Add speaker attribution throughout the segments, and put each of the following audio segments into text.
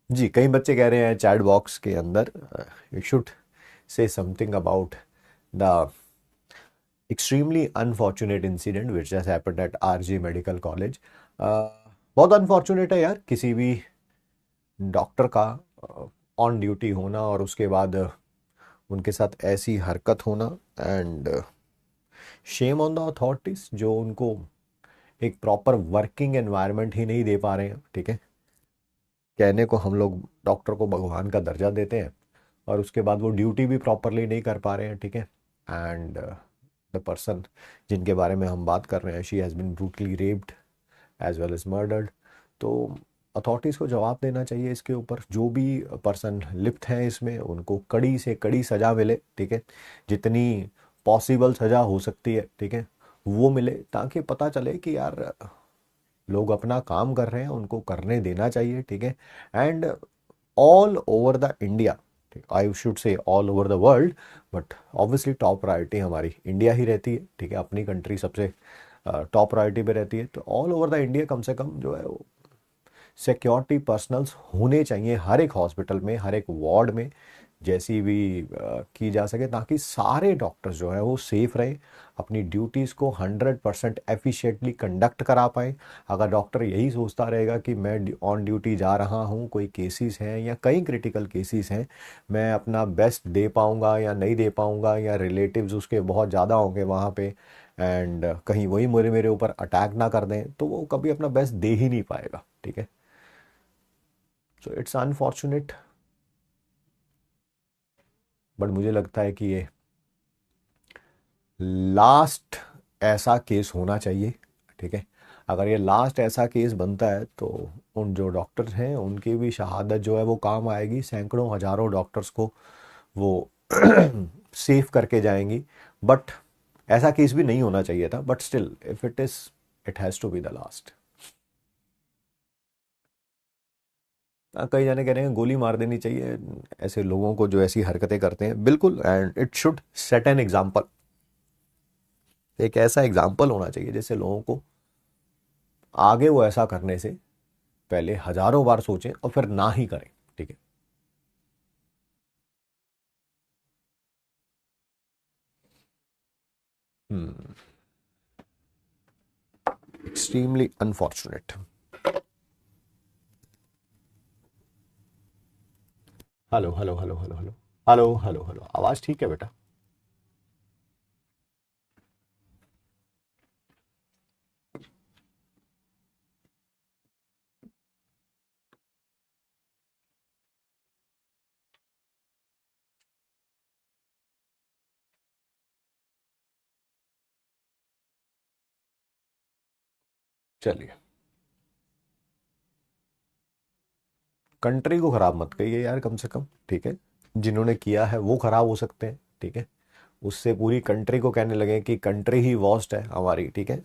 Speaker 1: जी, कई बच्चे कह रहे हैं चैट बॉक्स के अंदर you should say something about the extremely unfortunate incident which has happened at RG medical college. बहुत अनफॉर्चुनेट है यार, किसी भी डॉक्टर का ऑन ड्यूटी होना और उसके बाद उनके साथ ऐसी हरकत होना। And shame on the authorities जो उनको एक प्रॉपर वर्किंग एनवायरनमेंट ही नहीं दे पा रहे हैं। ठीक है, कहने को हम लोग डॉक्टर को भगवान का दर्जा देते हैं और उसके बाद वो ड्यूटी भी प्रॉपरली नहीं कर पा रहे हैं। ठीक है, एंड द पर्सन जिनके बारे में हम बात कर रहे हैं, she has been brutally raped as well as murdered. तो अथॉरिटीज़ को जवाब देना चाहिए इसके ऊपर। जो भी पर्सन लिप्त हैं इसमें, उनको कड़ी से कड़ी सज़ा मिले। ठीक है, जितनी पॉसिबल सज़ा हो सकती है, ठीक है, वो मिले, ताकि पता चले कि यार लोग अपना काम कर रहे हैं, उनको करने देना चाहिए। ठीक है, and all over the India, I should say all over the world, but obviously top priority हमारी इंडिया ही रहती है। ठीक है, अपनी कंट्री सबसे टॉप प्रायोरिटी पे रहती है। तो ऑल ओवर द इंडिया कम से कम जो है वो सिक्योरिटी पर्सनल्स होने चाहिए हर एक हॉस्पिटल में, हर एक वार्ड में, जैसी भी की जा सके, ताकि सारे डॉक्टर्स जो है वो सेफ रहें, अपनी ड्यूटीज़ को 100% एफिशिएंटली कंडक्ट करा पाएँ। अगर डॉक्टर यही सोचता रहेगा कि मैं ऑन ड्यूटी जा रहा हूँ, कोई केसेस हैं या कई क्रिटिकल केसेस हैं, मैं अपना बेस्ट दे पाऊँगा या नहीं दे पाऊँगा, या रिलेटिव्स उसके बहुत ज़्यादा होंगे वहाँ पे, एंड कहीं वही मेरे मेरे ऊपर अटैक ना कर दें, तो वो कभी अपना बेस्ट दे ही नहीं पाएगा। ठीक है, सो इट्स अनफॉर्चुनेट, बट मुझे लगता है कि ये लास्ट ऐसा केस होना चाहिए। ठीक है, अगर ये लास्ट ऐसा केस बनता है तो उन जो डॉक्टर्स हैं उनकी भी शहादत जो है वो काम आएगी, सैकड़ों हजारों डॉक्टर्स को वो सेफ करके जाएंगी। बट ऐसा केस भी नहीं होना चाहिए था, but still if it is, it has to be the last. कई जाने कह रहे हैं गोली मार देनी चाहिए ऐसे लोगों को जो ऐसी हरकतें करते हैं, बिल्कुल, and it should set an example. एक ऐसा एग्जाम्पल होना चाहिए जिससे लोगों को आगे वो ऐसा करने से पहले हजारों बार सोचें और फिर ना ही करें। ठीक है, extremely unfortunate. Hello hello hello hello hello hello hello hello, आवाज ठीक है बेटा? चलिए, कंट्री को खराब मत कहिए यार, कम से कम। ठीक है, जिन्होंने किया है वो खराब हो सकते हैं। ठीक है, उससे पूरी कंट्री को कहने लगे कि कंट्री ही वर्स्ट है हमारी। ठीक है,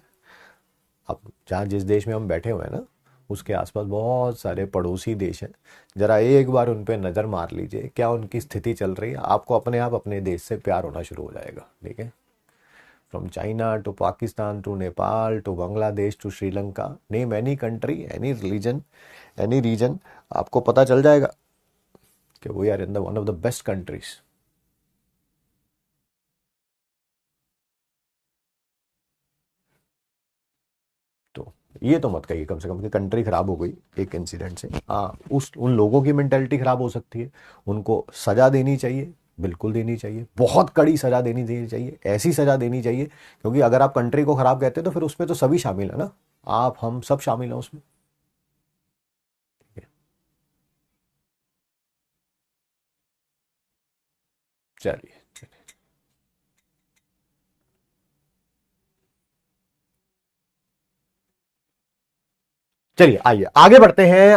Speaker 1: अब जहाँ जिस देश में हम बैठे हुए हैं ना, उसके आसपास बहुत सारे पड़ोसी देश हैं। जरा एक बार उन पे नज़र मार लीजिए क्या उनकी स्थिति चल रही है, आपको अपने आप अपने देश से प्यार होना शुरू हो जाएगा। ठीक है, from China to Pakistan to Nepal to Bangladesh to Sri Lanka, name any country, any religion, any region, आपको पता चल जाएगा कि we are in the one of the best countries. तो ये तो मत कहिए कम से कम कि कंट्री खराब हो गई एक इंसिडेंट से। हाँ, उस उन लोगों की मेंटेलिटी खराब हो सकती है, उनको सजा देनी चाहिए, बिल्कुल देनी चाहिए, बहुत कड़ी सजा देनी चाहिए, ऐसी सजा देनी चाहिए, क्योंकि अगर आप कंट्री को खराब कहते हैं तो फिर उसमें तो सभी शामिल है ना, आप हम सब शामिल हैं उसमें। चलिए, चलिए आइए आगे बढ़ते हैं।